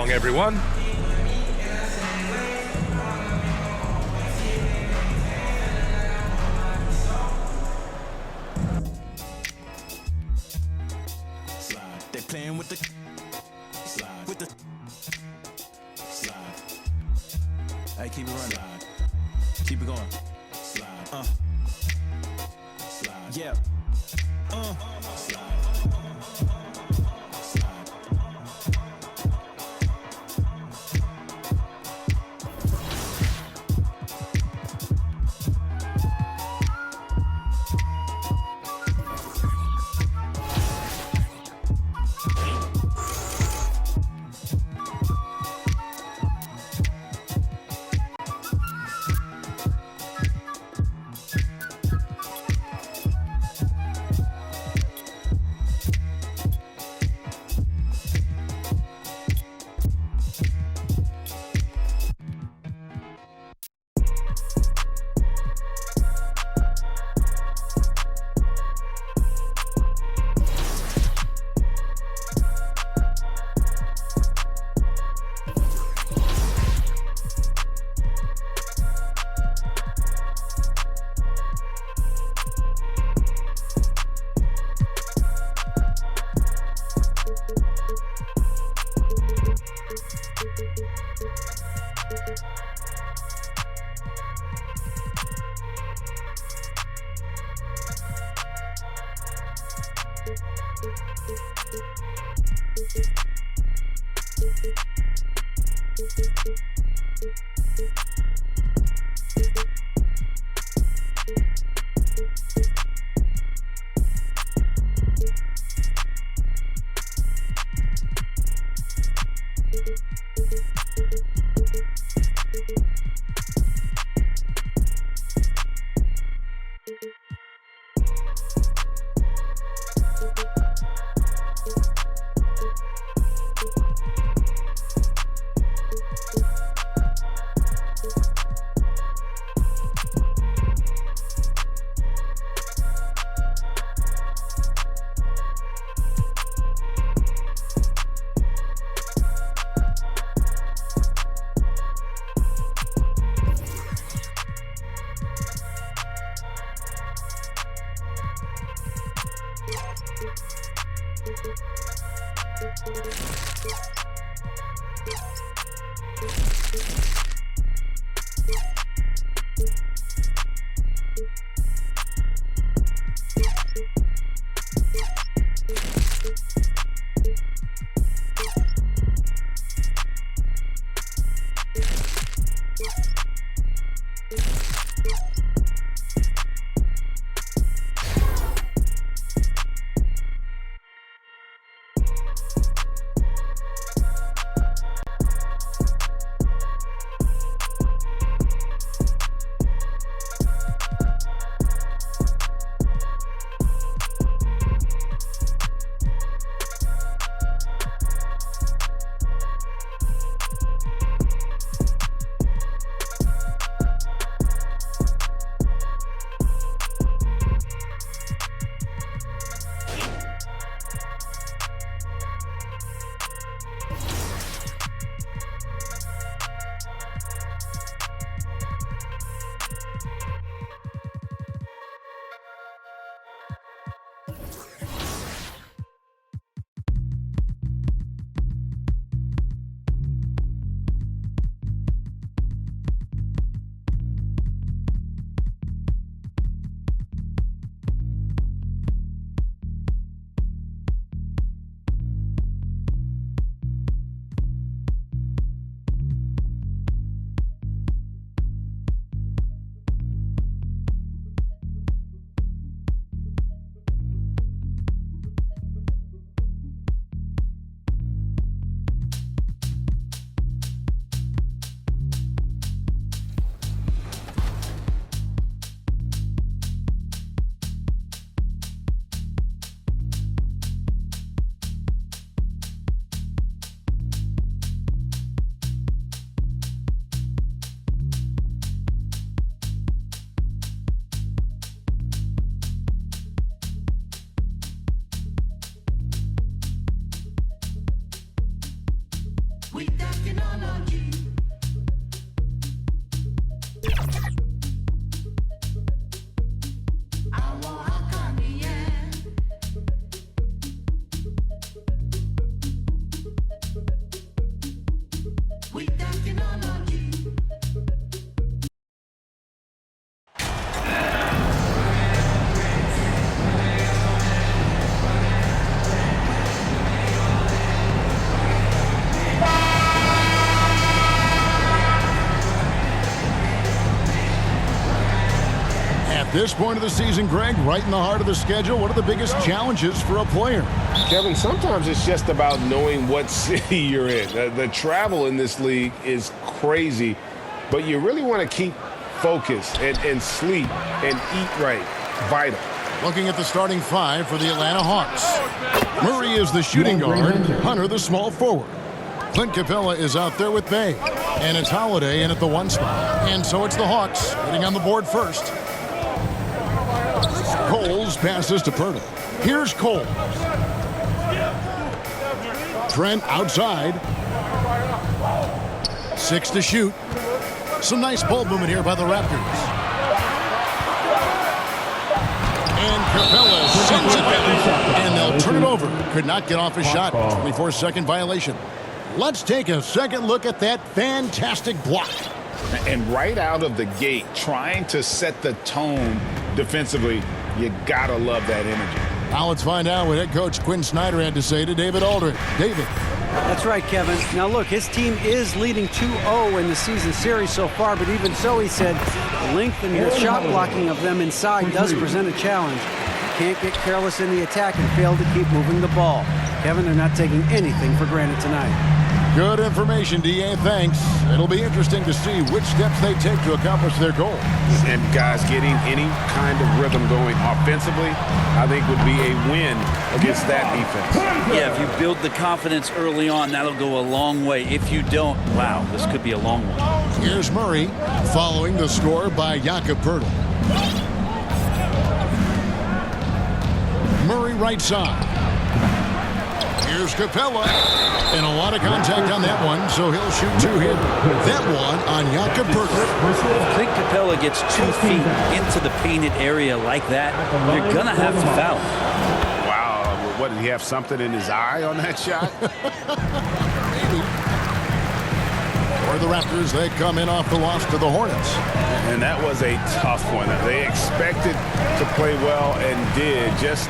along, everyone. They playing with the slide, with the slide. Hey, keep it running. Slide. Keep it going. Slide. Slide. Yeah. Slide. This point of the season, Greg, right in the heart of the schedule, what are the biggest challenges for a player? Kevin, sometimes it's just about knowing what city you're in. The travel in this league is crazy, but you really want to keep focus and sleep and eat right. Vital. Looking at the starting five for the Atlanta Hawks. Murray is the shooting guard, Hunter the small forward. Clint Capella is out there with Bay, and it's Holiday in at the one spot. And so it's the Hawks hitting on the board first. Coles passes to Pirtle. Here's Cole. Trent outside. 6 to shoot. Some nice ball movement here by the Raptors. And Capella sends it back. And they'll turn it over. Could not get off a shot. 24-second violation. Let's take a second look at that fantastic block. And right out of the gate, trying to set the tone defensively, you gotta love that energy. Now let's find out what head coach Quinn Snyder had to say to David Aldridge. David. That's right, Kevin. Now look, his team is leading 2-0 in the season series so far, but even so, he said, the length and the shot blocking of them inside does present a challenge. You can't get careless in the attack and fail to keep moving the ball. Kevin, they're not taking anything for granted tonight. Good information, D.A. Thanks. It'll be interesting to see which steps they take to accomplish their goal. And guys, getting any kind of rhythm going offensively, I think would be a win against that defense. Yeah, if you build the confidence early on, that'll go a long way. If you don't, wow, this could be a long one. Here's Murray, following the score by Jakob Poeltl. Murray right side. Here's Capella. And a lot of contact on that one, so he'll shoot 2 here. That one on Jakob Poeltl. If Clint Capella gets 2 feet into the painted area like that, you're going to have to foul. Wow, what, did he have something in his eye on that shot? Maybe. For the Raptors, they come in off the loss to the Hornets. And that was a tough one. They expected to play well and did, just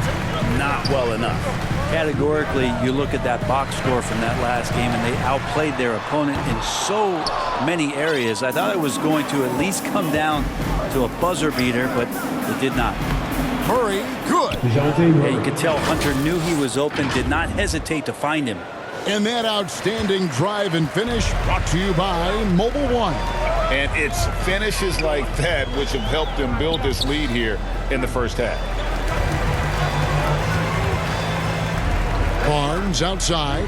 not well enough. Categorically, you look at that box score from that last game, and they outplayed their opponent in so many areas. I thought it was going to at least come down to a buzzer beater, but it did not. Murray, good. Yeah, you could tell Hunter knew he was open, did not hesitate to find him. And that outstanding drive and finish brought to you by Mobile One. And it's finishes like that which have helped them build this lead here in the first half. Barnes outside.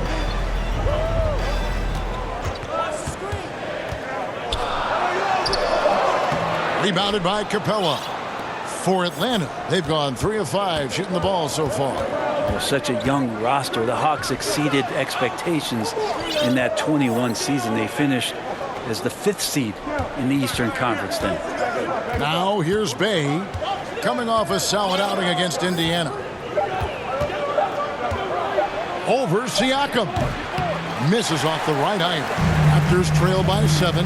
Rebounded by Capella. For Atlanta, they've gone 3 of 5 shooting the ball so far. Well, such a young roster. The Hawks exceeded expectations in that 21 season. They finished as the 5th seed in the Eastern Conference then. Now here's Bay, coming off a solid outing against Indiana. Over Siakam. Misses off the right iron. Raptors trail by 7.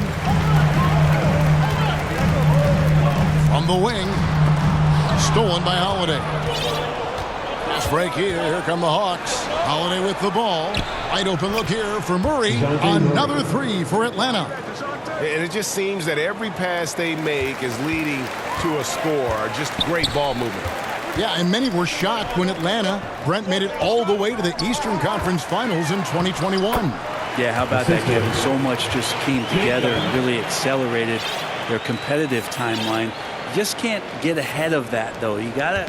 From the wing. Stolen by Holiday. Fast break here. Here come the Hawks. Holiday with the ball. Wide open look here for Murray. Another 3 for Atlanta. And it just seems that every pass they make is leading to a score. Just great ball movement. Yeah, and many were shocked when Atlanta, Brent, made it all the way to the Eastern Conference Finals in 2021. Yeah, how about that, Kevin? So much just came together and really accelerated their competitive timeline. You just can't get ahead of that, though. You gotta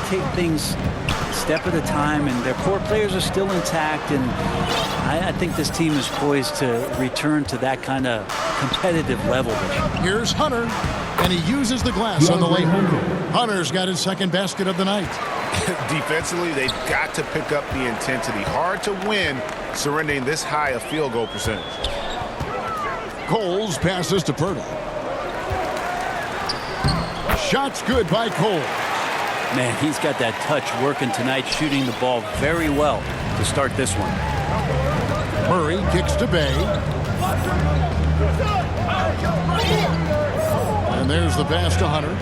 take things a step at a time, and their core players are still intact, and I think this team is poised to return to that kind of competitive level. Here's Hunter, and he uses the glass on the layup. Hunter's got his second basket of the night. Defensively, they've got to pick up the intensity. Hard to win surrendering this high a field goal percentage. Coles passes to Pirtle. Shot's good by Coles. Man, he's got that touch working tonight, shooting the ball very well to start this one. Murray kicks to Bay. And there's the pass to Hunter.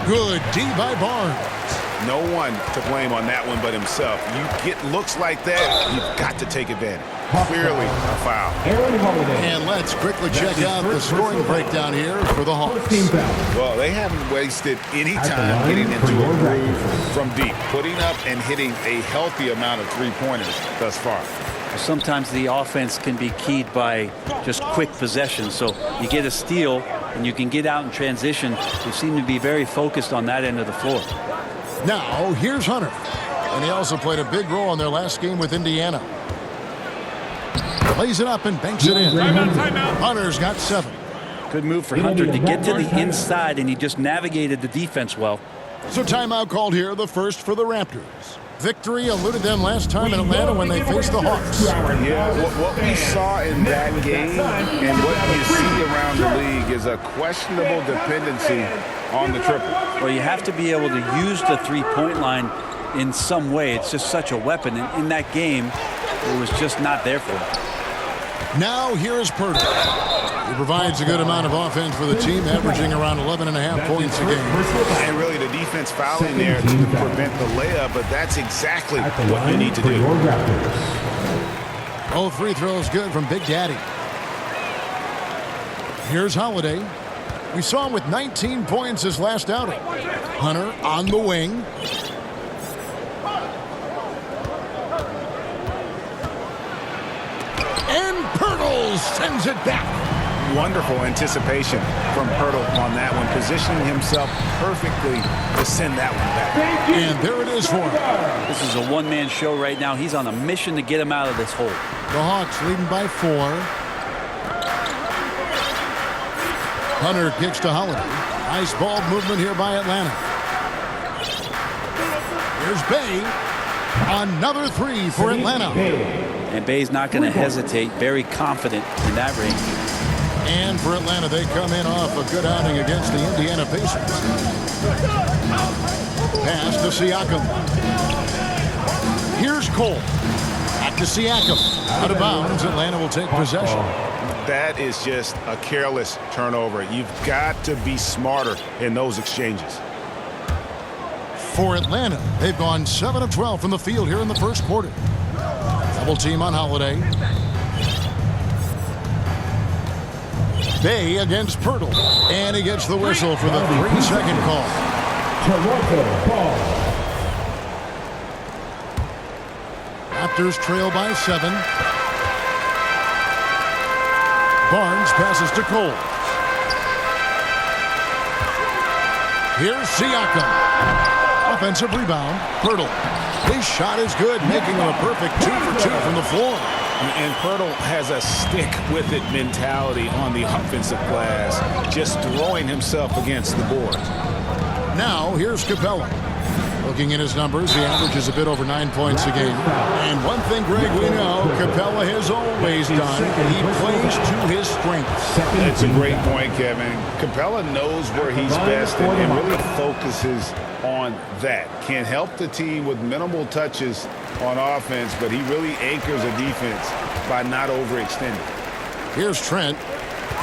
Good D by Barnes. No one to blame on that one but himself. You get looks like that, you've got to take advantage. Clearly a foul. And let's quickly check out the scoring breakdown here for the Hawks. Well, they haven't wasted any time getting into a groove from deep, putting up and hitting a healthy amount of three-pointers thus far. Sometimes the offense can be keyed by just quick possession. So you get a steal and you can get out in transition. They seem to be very focused on that end of the floor. Now, here's Hunter. And he also played a big role in their last game with Indiana. Lays it up and banks it in. Hunter's got 7. Good move for Hunter to get to the inside, and he just navigated the defense well. So timeout called here, the first for the Raptors. Victory eluded them last time in Atlanta when they faced the Hawks. Yeah, what we saw in that game and what you see around the league is a questionable dependency on the triple. Well, you have to be able to use the three-point line in some way. It's just such a weapon. And in that game, it was just not there for him. Now here is Pirtle. He provides a good amount of offense for the team, averaging around 11.5 points a game. And really the defense fouling there to prevent the layup, but that's exactly what you need to do. Oh, free throws good from Big Daddy. Here's Holiday. We saw him with 19 points his last outing. Hunter on the wing. And Pirtle sends it back. Wonderful anticipation from Pirtle on that one, positioning himself perfectly to send that one back. And there it is for him. This is a one-man show right now. He's on a mission to get him out of this hole. The Hawks leading by 4. Hunter kicks to Holiday. Nice ball movement here by Atlanta. Here's Bay. Another 3 for Atlanta. And Bay's not going to hesitate. Very confident in that range. And for Atlanta, they come in off a good outing against the Indiana Pacers. Pass to Siakam. Here's Cole. Back to Siakam. Out of bounds. Atlanta will take possession. That is just a careless turnover. You've got to be smarter in those exchanges. For Atlanta, they've gone 7 of 12 from the field here in the first quarter. Double team on Holiday. Bay against Pirtle. And he gets the whistle for the 3-second call. Toronto ball. Raptors trail by 7. Barnes passes to Cole. Here's Siakam. Offensive rebound. Pirtle. His shot is good, making him a perfect 2 for 2 from the floor. And Pirtle has a stick-with-it mentality on the offensive glass, just throwing himself against the board. Now, here's Capella. Looking at his numbers, he averages a bit over 9 points a game. And one thing, Greg, we know Capella has always done. He plays to his strengths. That's a great point, Kevin. Capella knows where he's best and really focuses on that. Can help the team with minimal touches on offense, but he really anchors a defense by not overextending. Here's Trent.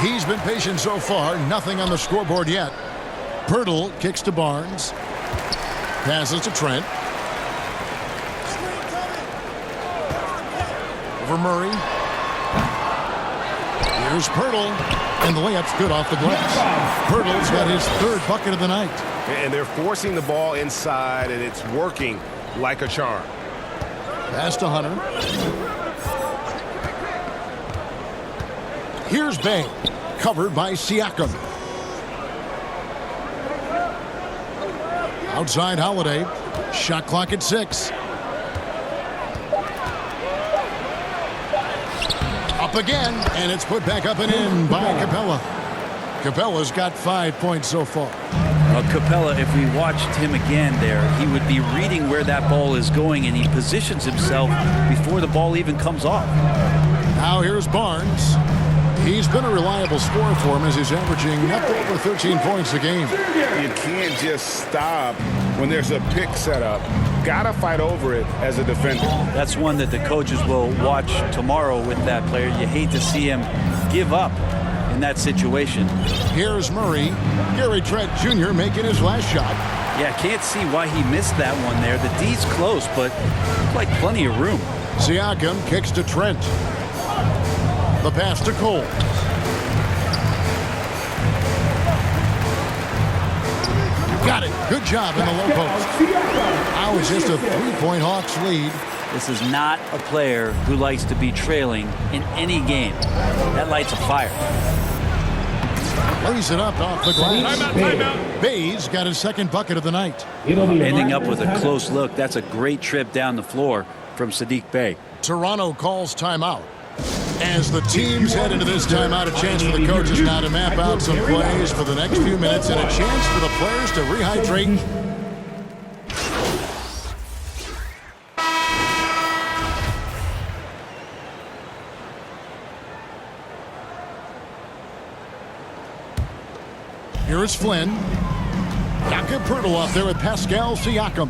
He's been patient so far. Nothing on the scoreboard yet. Pirtle kicks to Barnes. Passes to Trent. Over Murray. Here's Pirtle. And the layup's good off the glass. Pirtle's got his 3rd bucket of the night. And they're forcing the ball inside, and it's working like a charm. Pass to Hunter. Here's Bay. Covered by Siakam. Outside Holiday. Shot clock at 6. Up again, and it's put back up and in by Capella. Capella's got 5 points so far. Capella, if we watched him again there, he would be reading where that ball is going, and he positions himself before the ball even comes off. Now here's Barnes. He's been a reliable scorer for him as he's averaging up to over 13 points a game. You can't just stop when there's a pick set up. Gotta fight over it as a defender. That's one that the coaches will watch tomorrow with that player. You hate to see him give up in that situation. Here's Murray. Gary Trent Jr. making his last shot. Yeah, can't see why he missed that one there. The D's close, but looks like plenty of room. Siakam kicks to Trent. The pass to Cole. Got it. Good job in the low post. Now it's just a 3-point Hawks lead. This is not a player who likes to be trailing in any game. That lights a fire. Lays it up off the glass. Timeout. Bay's got his second bucket of the night. Ending up with a close look. That's a great trip down the floor from Sadiq Bey. Toronto calls timeout. As the teams head into this timeout, a chance for the coaches now to map out some plays for the next few minutes and a chance for the players to rehydrate. Here is Flynn. Jakob Poeltl off there with Pascal Siakam.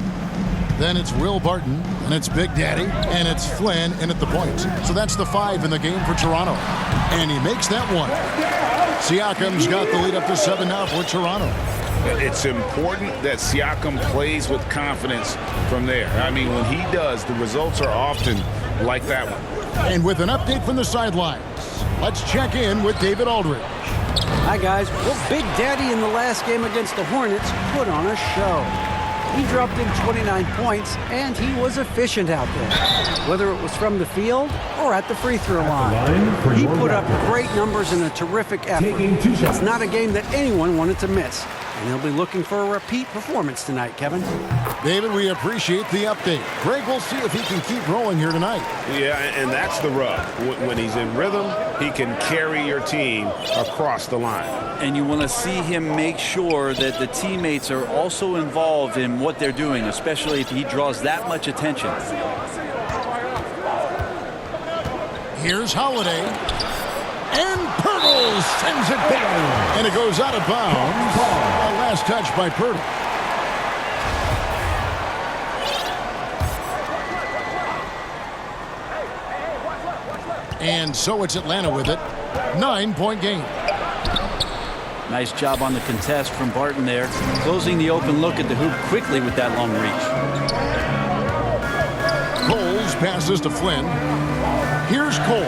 Then it's Will Barton, and it's Big Daddy, and it's Flynn in at the point. So that's the 5 in the game for Toronto. And he makes that one. Siakam's got the lead up to 7 now for Toronto. It's important that Siakam plays with confidence from there. I mean, when he does, the results are often like that one. And with an update from the sidelines, let's check in with David Aldridge. Hi, guys. Well, Big Daddy in the last game against the Hornets put on a show. He dropped in 29 points, and he was efficient out there, whether it was from the field or at the free throw line. He put up great numbers and a terrific effort. It's not a game that anyone wanted to miss, and they'll be looking for a repeat performance tonight, Kevin. David, we appreciate the update. Greg, we'll see if he can keep rolling here tonight. Yeah, and that's the rub. When he's in rhythm, he can carry your team across the line. And you want to see him make sure that the teammates are also involved in what they're doing, especially if he draws that much attention. Here's Holiday. And Poeltl sends it back. And it goes out of bounds. A last touch by Poeltl. And so it's Atlanta with it. 9-point game. Nice job on the contest from Barton there. Closing the open look at the hoop quickly with that long reach. Coles passes to Flynn. Here's Cole.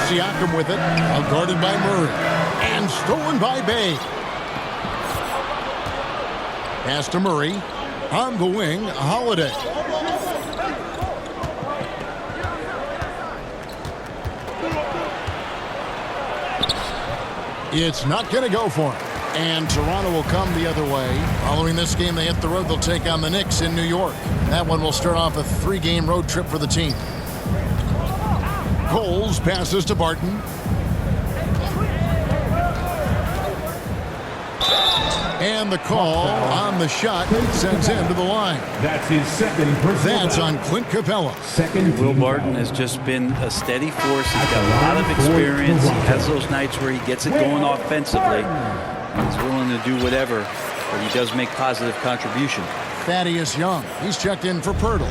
Siakam with it. Guarded by Murray. And stolen by Bey. Pass to Murray. On the wing, Holiday. It's not going to go for him. And Toronto will come the other way. Following this game, they hit the road. They'll take on the Knicks in New York. That one will start off a 3-game road trip for the team. Coles passes to Barton. And the call on the shot sends him to the line. That's his second personal. That's on Clint Capella. Second. Will Barton has just been a steady force. He's got a lot of experience. He has those nights where he gets it going offensively. He's willing to do whatever, but he does make positive contribution. Thaddeus Young. He's checked in for Poeltl.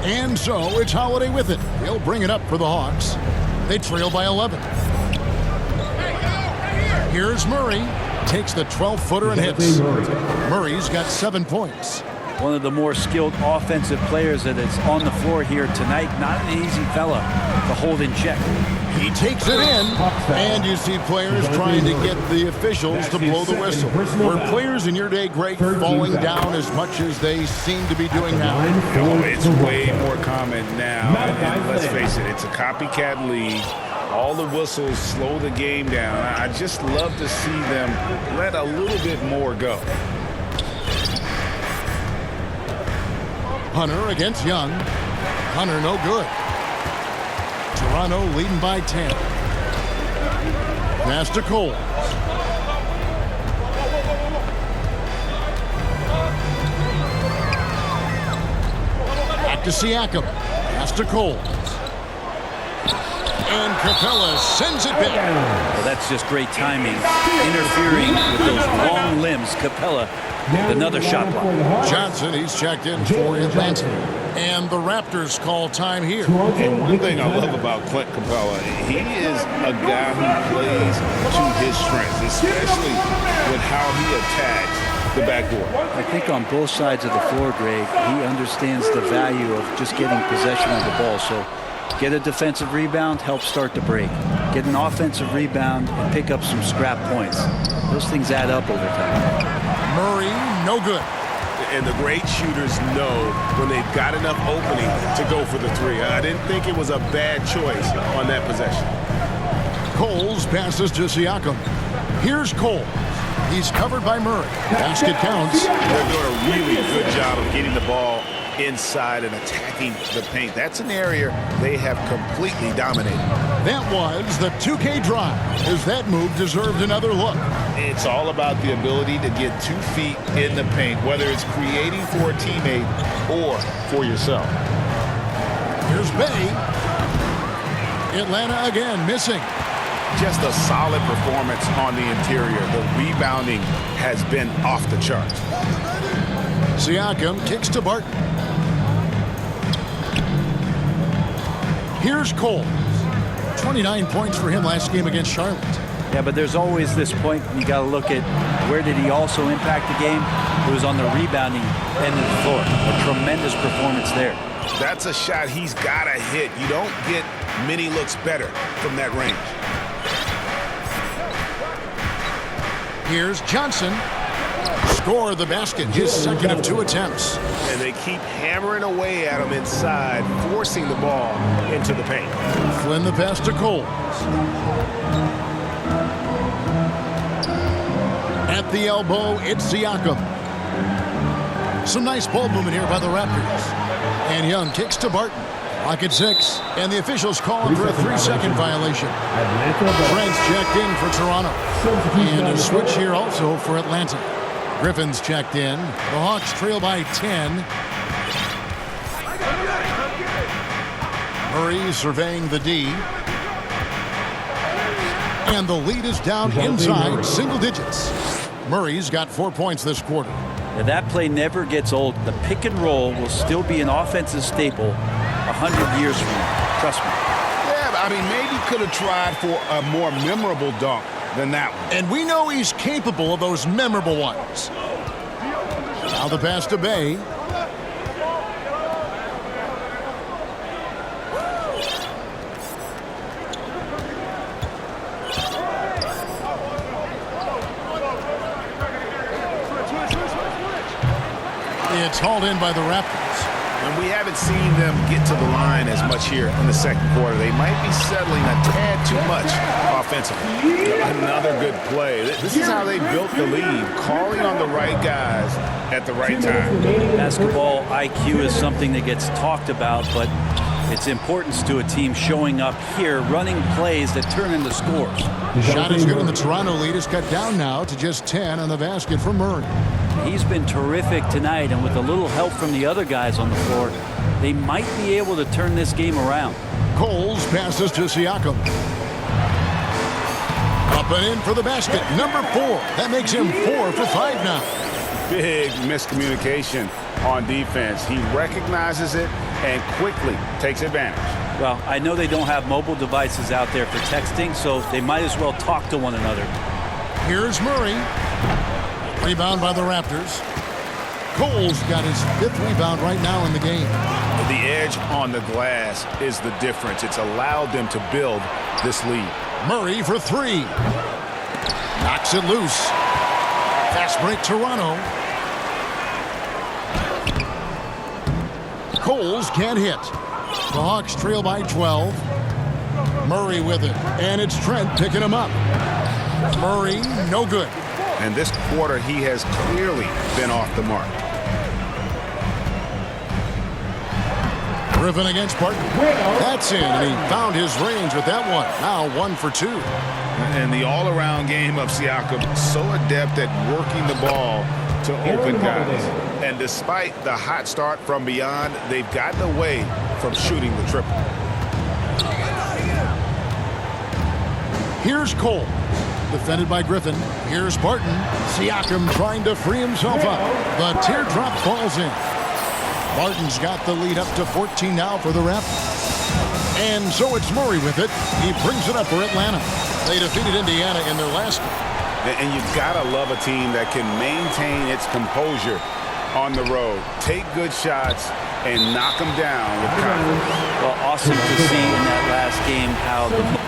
And so it's Holiday with it. He'll bring it up for the Hawks. They trail by 11. Here's Murray. Takes the 12-footer and hits. Murray's got 7 points. One of the more skilled offensive players that is on the floor here tonight. Not an easy fella to hold in check. He takes it in, and you see players trying to get the officials to blow the whistle. Were players in your day, Greg, falling down as much as they seem to be doing now? Oh, it's way more common now. And let's face it, it's a copycat league. All the whistles slow the game down. I just love to see them let a little bit more go. Hunter against Young. Hunter no good. Toronto leading by 10. Pass to Cole. Back to Siakam. Pass to Cole. And Capella sends it back. Well, that's just great timing. Interfering with those long limbs. Capella with another shot block. Johnson, he's checked in for Atlanta. And the Raptors call time here. And one thing I love about Clint Capella, he is a guy who plays to his strengths, especially with how he attacks the backboard. I think on both sides of the floor, Greg, he understands the value of just getting possession of the ball. So get a defensive rebound, help start the break. Get an offensive rebound and pick up some scrap points. Those things add up over time. Murray, no good. And the great shooters know when they've got enough opening to go for the three. I didn't think it was a bad choice on that possession. Coles passes to Siakam. Here's Cole. He's covered by Murray. Basket counts. They're doing a really good job of getting the ball inside and attacking the paint. That's an area they have completely dominated. That was the 2K drive, as that move deserved another look. It's all about the ability to get 2 feet in the paint, whether it's creating for a teammate or for yourself. Here's Bay. Atlanta again missing. Just a solid performance on the interior. The rebounding has been off the charts. Siakam kicks to Barton. Here's Cole. 29 points for him last game against Charlotte. Yeah, but there's always this point you got to look at where did he also impact the game. It was on the rebounding end of the floor. A tremendous performance there. That's a shot he's got to hit. You don't get many looks better from that range. Here's Johnson. Score the basket, his second of 2 attempts. And they keep hammering away at him inside, forcing the ball into the paint. Flynn the pass to Cole. At the elbow, it's Siakam. Some nice ball movement here by the Raptors. And Young kicks to Barton. Clock at 6. And the officials calling for a 3-second violation. Trent's checked in for Toronto. And a switch here also for Atlanta. Griffin's checked in. The Hawks trail by 10. Murray surveying the D. And the lead is down inside single digits. Murray's got 4 points this quarter. Now, that play never gets old. The pick and roll will still be an offensive staple 100 years from now. Trust me. Yeah, I mean, maybe could have tried for a more memorable dunk than that one. And we know he's capable of those memorable ones. Now the pass to Bay. It's hauled in by the Raptors. And we haven't seen them get to the line as much here in the second quarter. They might be settling a tad too much offensively. Another good play. This is how they built the lead, calling on the right guys at the right time. Basketball IQ is something that gets talked about, but its importance to a team showing up here, running plays that turn into scores. Shot is good, and the Toronto lead is cut down now to just 10 on the basket for Murray. He's been terrific tonight, and with a little help from the other guys on the floor, they might be able to turn this game around. Coles passes to Siakam. Up and in for the basket, number 4. That makes him 4 for 5 now. Big miscommunication on defense. He recognizes it and quickly takes advantage. Well, I know they don't have mobile devices out there for texting, so they might as well talk to one another. Here's Murray. Rebound by the Raptors. Cole's got his 5th rebound right now in the game. The edge on the glass is the difference. It's allowed them to build this lead. Murray for 3. Knocks it loose. Fast break Toronto. Coles can't hit. The Hawks trail by 12. Murray with it. And it's Trent picking him up. Murray, no good. And this quarter, he has clearly been off the mark. Griffin against Barton. That's in, and he found his range with that one. Now 1 for 2. And the all-around game of Siakam, so adept at working the ball to open guys. And despite the hot start from beyond, they've gotten away from shooting the triple. Here's Cole. Defended by Griffin. Here's Barton. Siakam trying to free himself up. The teardrop falls in. Barton's got the lead up to 14 now for the Raptors. And so it's Murray with it. He brings it up for Atlanta. They defeated Indiana in their last game. And you've got to love a team that can maintain its composure on the road. Take good shots and knock them down with confidence. Well, awesome to see in that last game how the...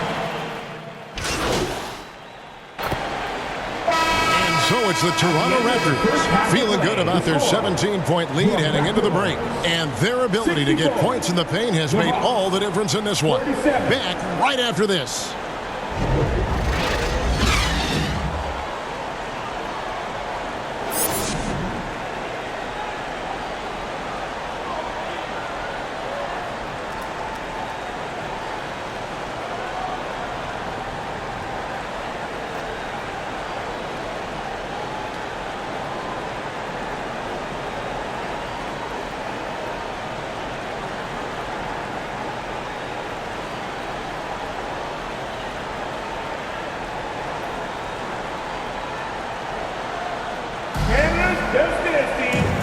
So it's the Toronto Raptors feeling good about their 17-point lead heading into the break. And their ability to get points in the paint has made all the difference in this one. Back right after this.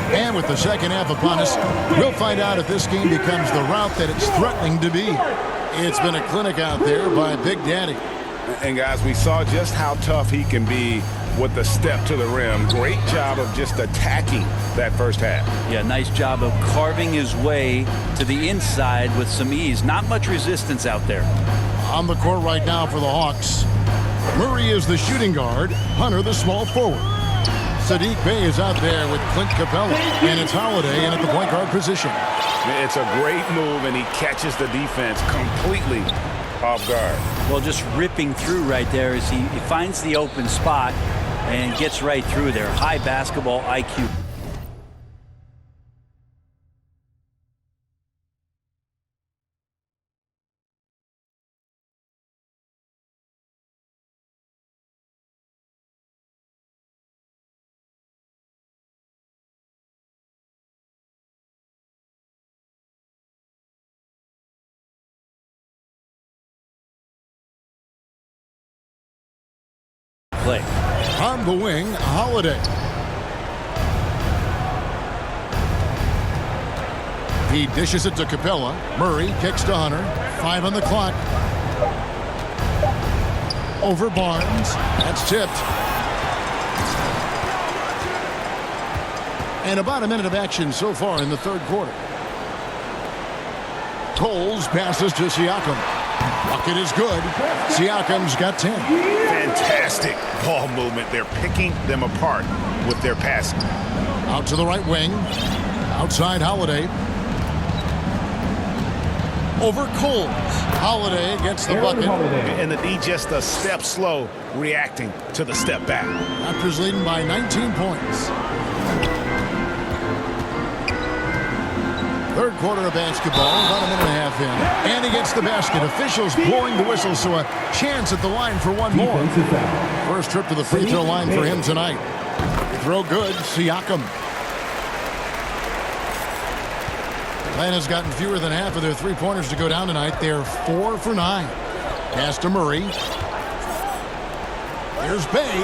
And with the second half upon us, we'll find out if this game becomes the route that it's threatening to be. It's been a clinic out there by Big Daddy. And guys, we saw just how tough he can be with the step to the rim. Great job of just attacking that first half. Yeah, nice job of carving his way to the inside with some ease. Not much resistance out there. On the court right now for the Hawks, Murray is the shooting guard, Hunter the small forward. Saddiq Bey is out there with Clint Capella, and it's Holiday in at the point guard position. It's a great move, and he catches the defense completely off guard. Well, just ripping through right there as he finds the open spot and gets right through there. High basketball IQ. Play. On the wing, Holiday. He dishes it to Capella. Murray kicks to Hunter. 5 on the clock. Over Barnes. That's tipped. And about a minute of action so far in the third quarter. Coles passes to Siakam. Bucket is good. Siakam's got 10. Fantastic ball movement. They're picking them apart with their passing. Out to the right wing. Outside Holiday. Over Coles. Holiday gets the bucket. And the D just a step slow, reacting to the step back. Raptors leading by 19 points. Third quarter of basketball, about a minute and a half in. And he gets the basket. Officials blowing the whistle, so a chance at the line for one more. First trip to the free throw line for him tonight. Throw good, Siakam. Atlanta's gotten fewer than half of their three-pointers to go down tonight. They're 4 for 9. Pass to Murray. Here's Bey.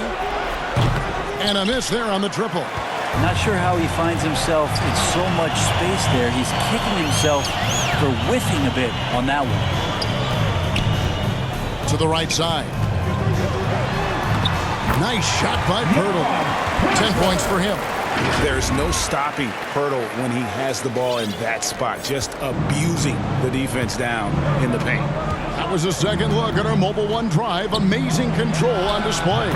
And a miss there on the triple. Not sure how he finds himself in so much space there. He's kicking himself for whiffing a bit on that one. To the right side. Nice shot by Pirtle. 10 points for him. There's no stopping Pirtle when he has the ball in that spot, just abusing the defense down in the paint. That was a second look at our Mobile One drive. Amazing control on display.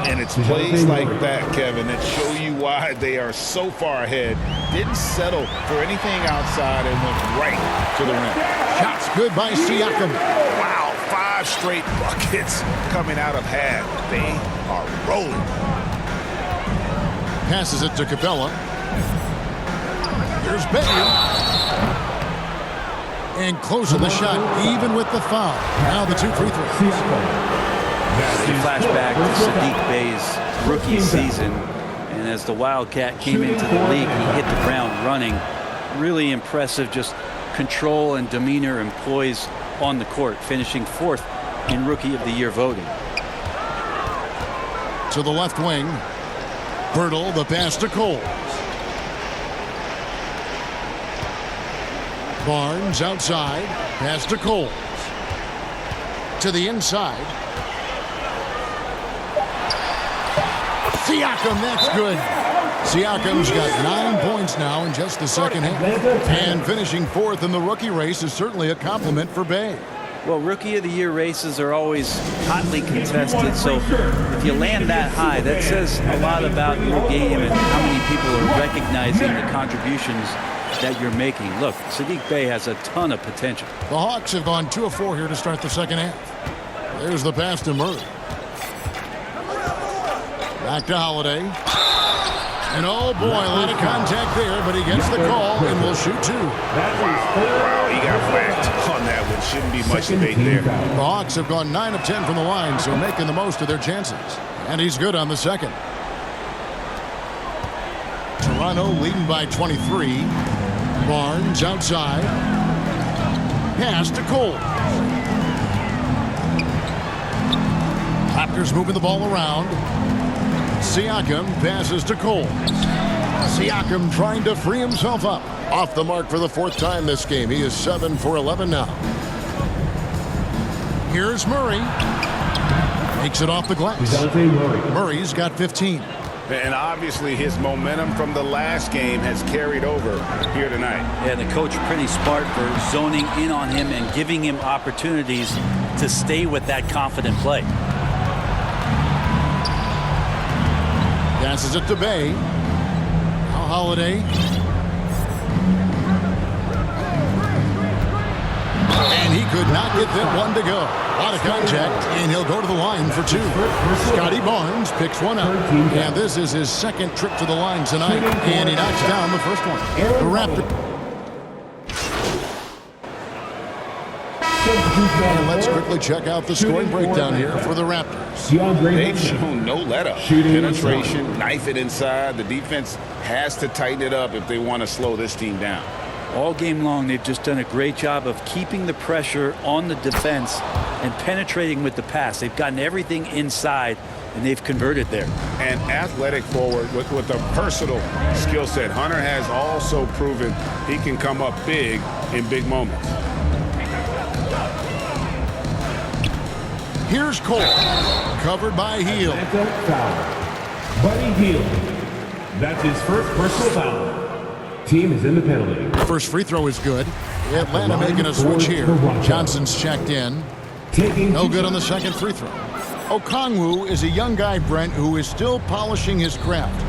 And it's plays like that, Kevin, that show you why they are so far ahead. Didn't settle for anything outside and went right to the rim. Shots good by Siakam. Wow, 5 straight buckets coming out of half. They are rolling. Passes it to Capella. Here's Bey. And closing the shot, even with the foul. Now the 2 free throws. You flash back to Sadiq Bey's rookie season, and as the Wildcat came into the league, he hit the ground running. Really impressive, just control and demeanor and poise on the court, finishing 4th in Rookie of the Year voting. To the left wing. Bertle, the pass to Cole. Barnes outside. Pass to Cole. To the inside. Siakam, that's good. Siakam's got 9 points now in just the second half. And finishing 4th in the rookie race is certainly a compliment for Bey. Well, Rookie of the Year races are always hotly contested, so if you land that high, that says a lot about your game and how many people are recognizing the contributions that you're making. Look, Sadiq Bey has a ton of potential. The Hawks have gone 2 of 4 here to start the second half. There's the pass to Murray. Back to Holiday. And oh boy, a lot of contact there, but he gets the call and will shoot 2. Wow, he got whacked on that one. Shouldn't be much debate there. The Hawks have gone 9 of 10 from the line, so making the most of their chances. And he's good on the second. Toronto leading by 23. Barnes outside. Pass to Cole. Raptors moving the ball around. Siakam passes to Cole. Siakam trying to free himself up. Off the mark for the 4th time this game. He is 7 for 11 now. Here's Murray. Makes it off the glass. Murray's got 15. And obviously his momentum from the last game has carried over here tonight. Yeah, the coach pretty smart for zoning in on him and giving him opportunities to stay with that confident play. Passes it to Bey. Now Holiday. And he could not get that one to go. A lot of contact, and he'll go to the line for 2. Scotty Barnes picks one up. And this is his 2nd trip to the line tonight. And he knocks down the first one. The Raptors. And let's quickly check out the scoring breakdown here for the Raptors. They've shown no let-up. Penetration, knife it inside. The defense has to tighten it up if they want to slow this team down. All game long, they've just done a great job of keeping the pressure on the defense and penetrating with the pass. They've gotten everything inside, and they've converted there. An athletic forward with a personal skill set. Hunter has also proven he can come up big in big moments. Here's Cole. Covered by Hield. Buddy Hield. That's his first personal foul. Team is in the penalty. First free throw is good. Atlanta making a switch here. Johnson's checked in. No good on the second free throw. Okongwu is a young guy, Brent, who is still polishing his craft.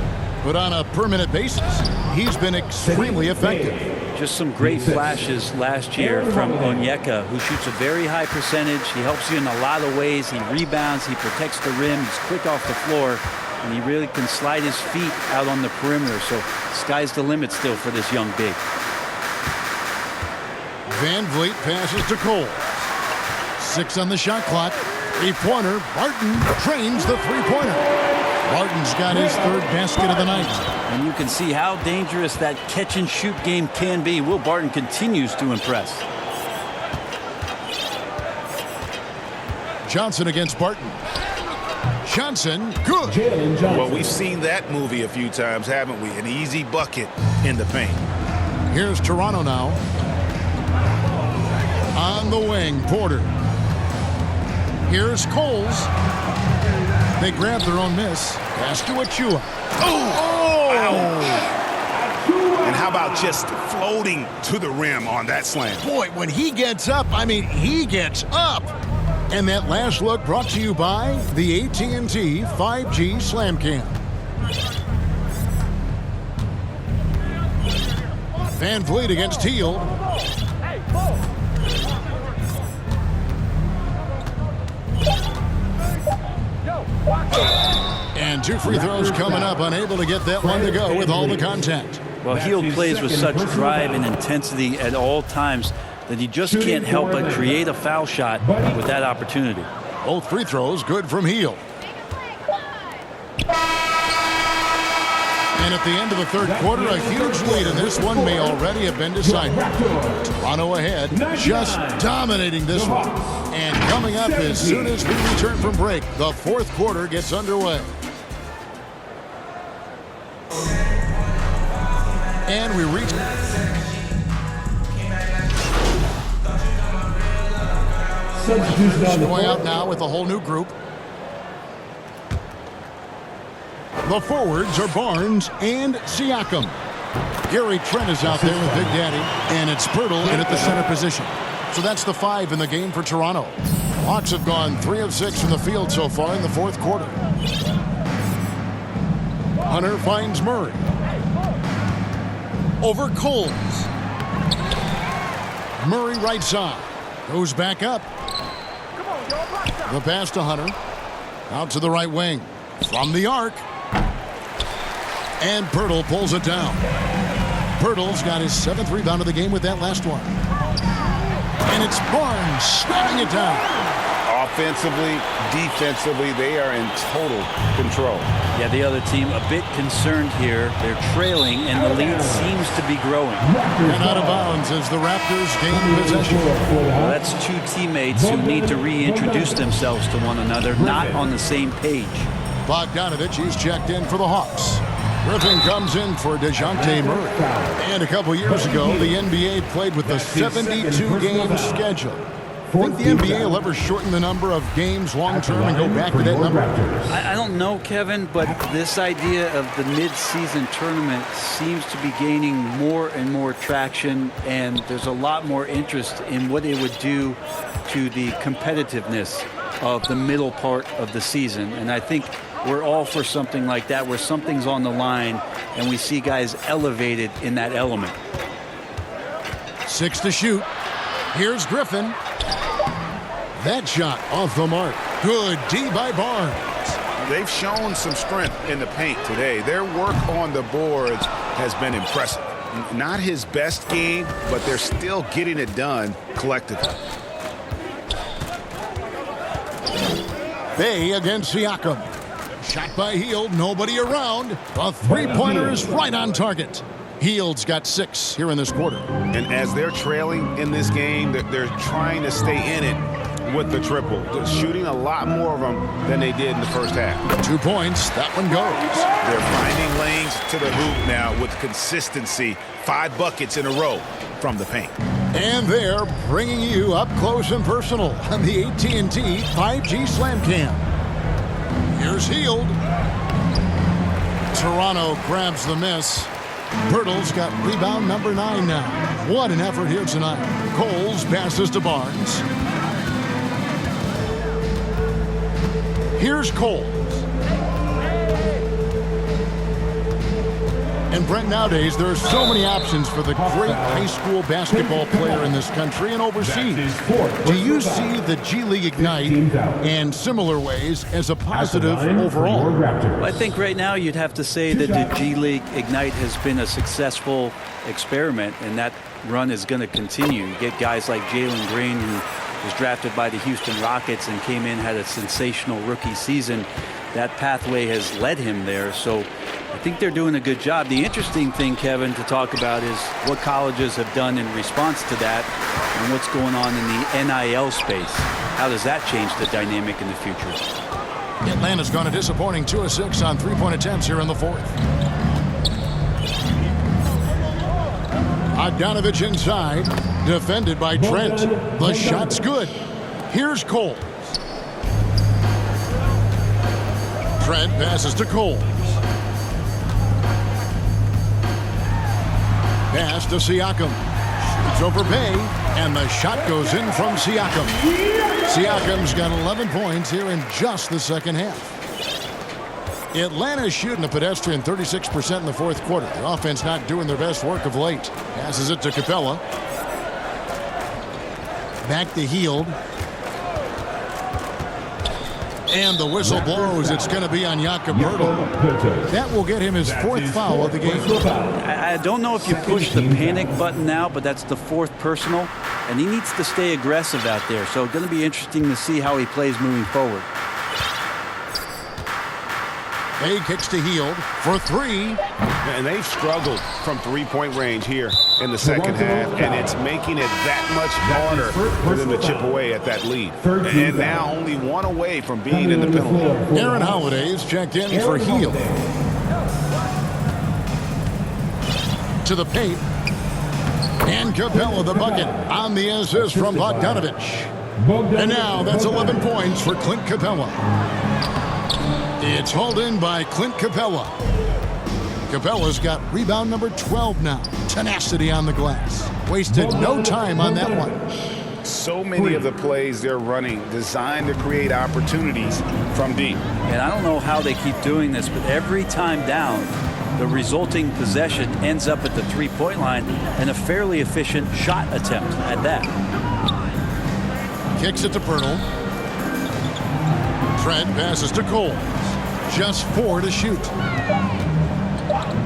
But on a permanent basis, he's been extremely effective. Just some great flashes last year from Onyeka, who shoots a very high percentage. He helps you in a lot of ways. He rebounds. He protects the rim. He's quick off the floor. And he really can slide his feet out on the perimeter. So sky's the limit still for this young big. Van Vliet passes to Cole. 6 on the shot clock. 3-pointer. Barton trains the 3-pointer. Barton's got his 3rd basket of the night. And you can see how dangerous that catch-and-shoot game can be. Will Barton continues to impress. Johnson against Barton. Johnson, good. Well, we've seen that movie a few times, haven't we? An easy bucket in the paint. Here's Toronto now. On the wing, Porter. Here's Coles. They grab their own miss. Pass to Achua. And how about just floating to the rim on that slam? Boy, when he gets up, I mean, he gets up. And that last look brought to you by the AT&T 5G Slam Cam. Van Vliet against Hield. And 2 free throws coming up, unable to get that one to go with all the contact. Well, Hield plays with such drive and intensity at all times that he just can't help but create a foul shot with that opportunity. Both free throws good from Hield. And at the end of the third quarter, a huge lead in this one may already have been decided. Toronto ahead, just dominating this one. And coming up as soon as we return from break, the fourth quarter gets underway. And we reach... Going out now with a whole new group. The forwards are Barnes and Siakam. Gary Trent is out there with Big Daddy, and it's Pirtle in at the center position. So that's the 5 in the game for Toronto. Hawks have gone 3 of 6 from the field so far in the fourth quarter. Hunter finds Murray. Over Coles. Murray right side. Goes back up. The pass to Hunter. Out to the right wing. From the arc. And Pirtle pulls it down. Pirtle's got his 7th rebound of the game with that last one. And it's Barnes slamming it down. Offensively, defensively, they are in total control. Yeah, the other team a bit concerned here. They're trailing, and the lead seems to be growing. And out of bounds as the Raptors gain possession. Well, that's two teammates who need to reintroduce themselves to one another, not on the same page. Bogdanovich, he's checked in for the Hawks. Griffin comes in for DeJounte Murray. And a couple years ago, the NBA played with a 72-game schedule. Think the NBA will ever shorten the number of games long-term and go back to that number? I don't know, Kevin, but this idea of the mid-season tournament seems to be gaining more and more traction, and there's a lot more interest in what it would do to the competitiveness of the middle part of the season. And I think we're all for something like that, where something's on the line and we see guys elevated in that element. 6 to shoot. Here's Griffin. That shot off the mark. Good D by Barnes. They've shown some strength in the paint today. Their work on the boards has been impressive. Not his best game, but they're still getting it done collectively. Bay against Siakam. Shot by Hield, nobody around. The three-pointer is right on target. Hield's got 6 here in this quarter. And as they're trailing in this game, they're trying to stay in it with the triple. They're shooting a lot more of them than they did in the first half. 2 points, that one goes. They're finding lanes to the hoop now with consistency. 5 buckets in a row from the paint. And they're bringing you up close and personal on the AT&T 5G Slam Cam. Here's Hield. Toronto grabs the miss. Pirtle's got rebound number 9 now. What an effort here tonight. Coles passes to Barnes. Here's Coles. And Brent, nowadays there are so many options for the great high school basketball player in this country and overseas. Do you see the G League Ignite and similar ways as a positive overall? I think right now you'd have to say that the G League Ignite has been a successful experiment, and that run is going to continue. You get guys like Jalen Green, who was drafted by the Houston Rockets and came in, had a sensational rookie season. That pathway has led him there, so I think they're doing a good job. The interesting thing, Kevin, to talk about is what colleges have done in response to that and what's going on in the NIL space. How does that change the dynamic in the future? Atlanta's gone a disappointing 2 of 6 on 3-point attempts here in the fourth. Bogdanovich inside, defended by Trent. The shot's good. Here's Cole. Trent passes to Cole. Pass to Siakam. Shoots over Bay, and the shot goes in from Siakam. Siakam's got 11 points here in just the second half. Atlanta's shooting a pedestrian 36% in the fourth quarter. The offense not doing their best work of late. Passes it to Capella. Back to Hield. And the whistle blows. It's going to be on Jakob Poeltl. That will get him his fourth foul of the game. I don't know if you push the panic button now, but that's the fourth personal, and he needs to stay aggressive out there. So it's going to be interesting to see how he plays moving forward. Bay kicks to Hield for three. And they've struggled from three-point range here in the second half, and it's making it that much harder for them to chip away at that lead. And now only one away from being in the penalty. Aaron Holiday is checked in for Hield. To the paint. And Capella the bucket on the assist from Bogdanovich. And now that's 11 points for Clint Capella. It's hauled in by Clint Capella. Capella's got rebound number 12 now. Tenacity on the glass. Wasted no time on that one. So many of the plays they're running designed to create opportunities from deep. And I don't know how they keep doing this, but every time down, the resulting possession ends up at the three-point line and a fairly efficient shot attempt at that. Kicks it to Poeltl. Trent passes to Cole. Just 4 to shoot.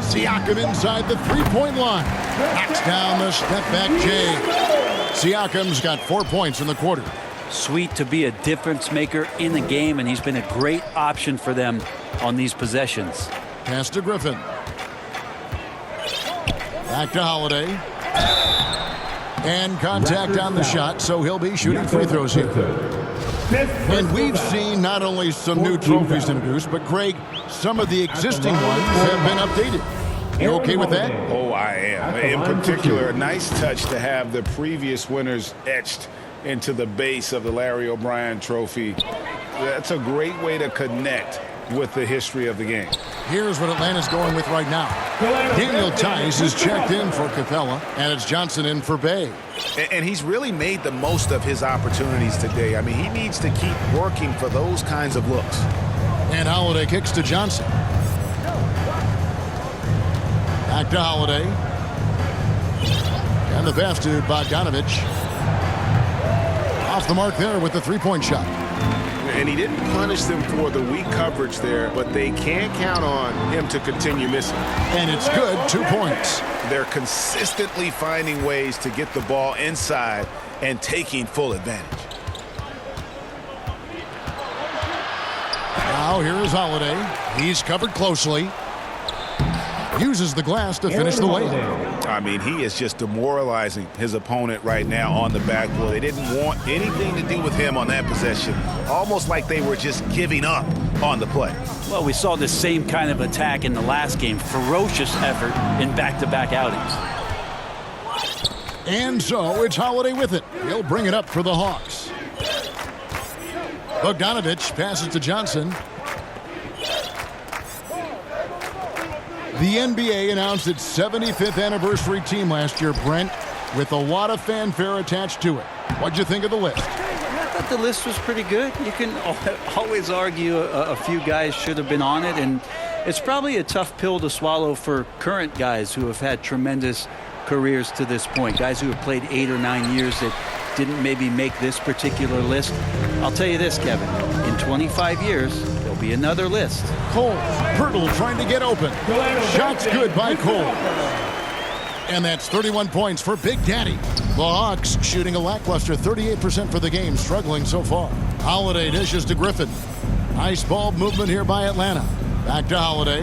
Siakam inside the three-point line. Knocks down the step-back Jay. Siakam's got 4 points in the quarter. Sweet to be a difference maker in the game, and he's been a great option for them on these possessions. Pass to Griffin. Back to Holiday. And contact on the shot, so he'll be shooting free throws here. And we've seen not only some new trophies introduced, but Greg, some of the existing ones have been updated. You okay with that? Oh, I am. In particular, a nice touch to have the previous winners etched into the base of the Larry O'Brien trophy. That's a great way to connect with the history of the game. Here's what Atlanta's going with right now. Daniel Tice is checked in for Capella, and it's Johnson in for Bay. And he's really made the most of his opportunities today. I mean, he needs to keep working for those kinds of looks. And Holiday kicks to Johnson. Back to Holiday. And the pass to Bogdanovich. Off the mark there with the three-point shot. And he didn't punish them for the weak coverage there, but they can't count on him to continue missing. And it's good, 2 points. They're consistently finding ways to get the ball inside and taking full advantage. Now here is Holiday. He's covered closely. Uses the glass to finish the layup. I mean, he is just demoralizing his opponent right now on the backboard. They didn't want anything to do with him on that possession. Almost like they were just giving up on the play. Well, we saw this same kind of attack in the last game. Ferocious effort in back-to-back outings. And so it's Holiday with it. He'll bring it up for the Hawks. Bogdanovich passes to Johnson. The NBA announced its 75th anniversary team last year, Brent, with a lot of fanfare attached to it. What'd you think of the list? I thought the list was pretty good. You can always argue a few guys should have been on it, and it's probably a tough pill to swallow for current guys who have had tremendous careers to this point, guys who have played 8 or 9 years that didn't maybe make this particular list. I'll tell you this, Kevin, in 25 years, there'll be another list. Cole, Poeltl trying to get open. Shot's good by Cole. And that's 31 points for Big Daddy. The Hawks shooting a lackluster 38% for the game, struggling so far. Holiday dishes to Griffin. Nice ball movement here by Atlanta. Back to Holiday.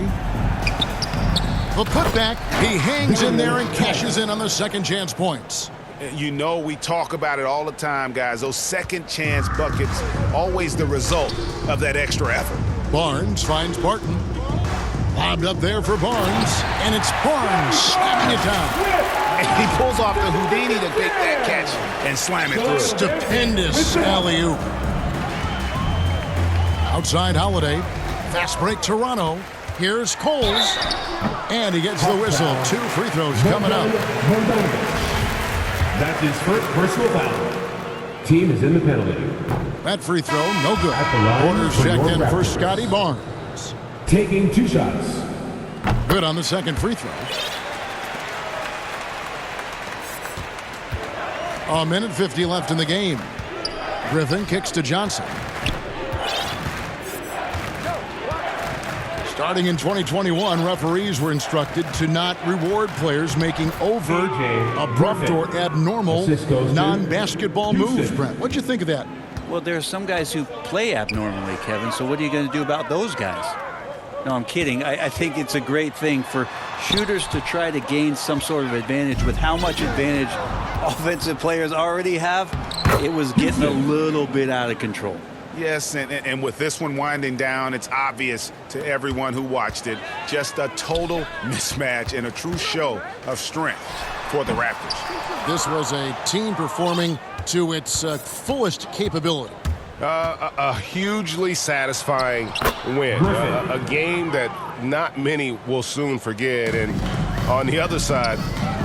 The putback, he hangs in there and cashes in on the second chance points. You know, we talk about it all the time, guys. Those second chance buckets, always the result of that extra effort. Barnes finds Barton. Lobbed up there for Barnes, and it's Barnes slamming it down. And he pulls off the Houdini to take that catch and slam it through. Stupendous alley-oop. Outside Holiday. Fast break Toronto. Here's Coles. And he gets the whistle. 2 free throws coming up. That's his first personal foul. Team is in the penalty. That free throw, no good. Corners checked in for Scotty Barnes. Taking 2 shots. Good on the second free throw. A minute 50 left in the game. Griffin kicks to Johnson. Starting in 2021, referees were instructed to not reward players making overt, abrupt, or abnormal non-basketball moves. Brent, what'd you think of that? Well, there are some guys who play abnormally, Kevin, so what are you going to do about those guys? No, I'm kidding. I think it's a great thing for shooters to try to gain some sort of advantage. With how much advantage offensive players already have, it was getting a little bit out of control. Yes, and with this one winding down, it's obvious to everyone who watched it. Just a total mismatch and a true show of strength for the Raptors. This was a team performing to its fullest capability. A hugely satisfying win. A game that not many will soon forget. And on the other side,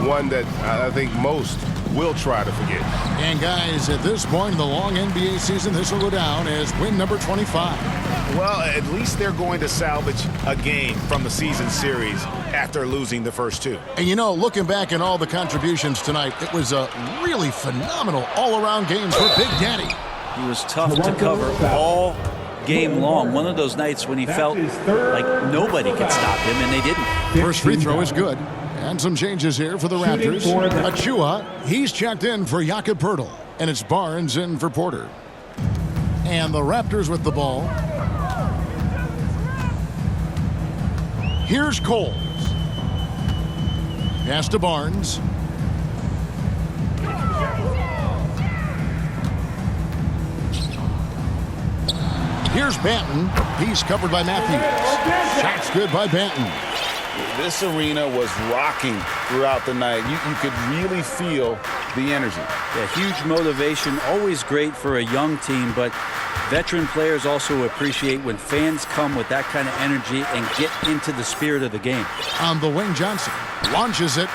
one that I think most will try to forget. And guys, at this point in the long NBA season, this will go down as win number 25. Well, at least they're going to salvage a game from the season series after losing the first two. And you know, looking back at all the contributions tonight, it was a really phenomenal all-around game for Big Daddy. He was tough to cover all game long. One of those nights when he felt like nobody could stop him, and they didn't. First free throw is good. And some changes here for the Raptors. Achua, he's checked in for Jakob Poeltl. And it's Barnes in for Porter. And the Raptors with the ball. Here's Coles. Pass to Barnes. Here's Banton. He's covered by Matthews. Shot's good by Banton. This arena was rocking throughout the night. You could really feel the energy. Yeah, huge motivation, always great for a young team, but veteran players also appreciate when fans come with that kind of energy and get into the spirit of the game. On the wing, Johnson launches it.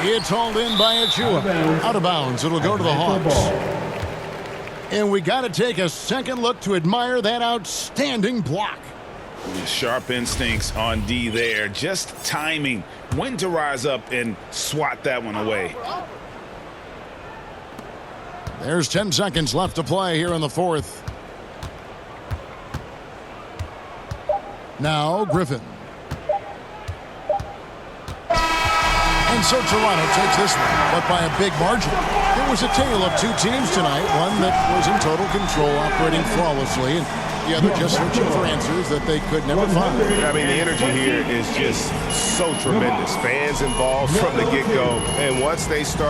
It's hauled in by Achua. Out of bounds. It'll go to the Hawks. And we got to take a second look to admire that outstanding block. Sharp instincts on D there. Just timing when to rise up and swat that one away. There's 10 seconds left to play here in the fourth. Now Griffin. And so Toronto takes this one, but by a big margin. It was a tale of two teams tonight, one that was in total control, operating flawlessly, and the other just searching for answers that they could never find. I mean, the energy here is just so tremendous. Fans involved from the get-go, and once they start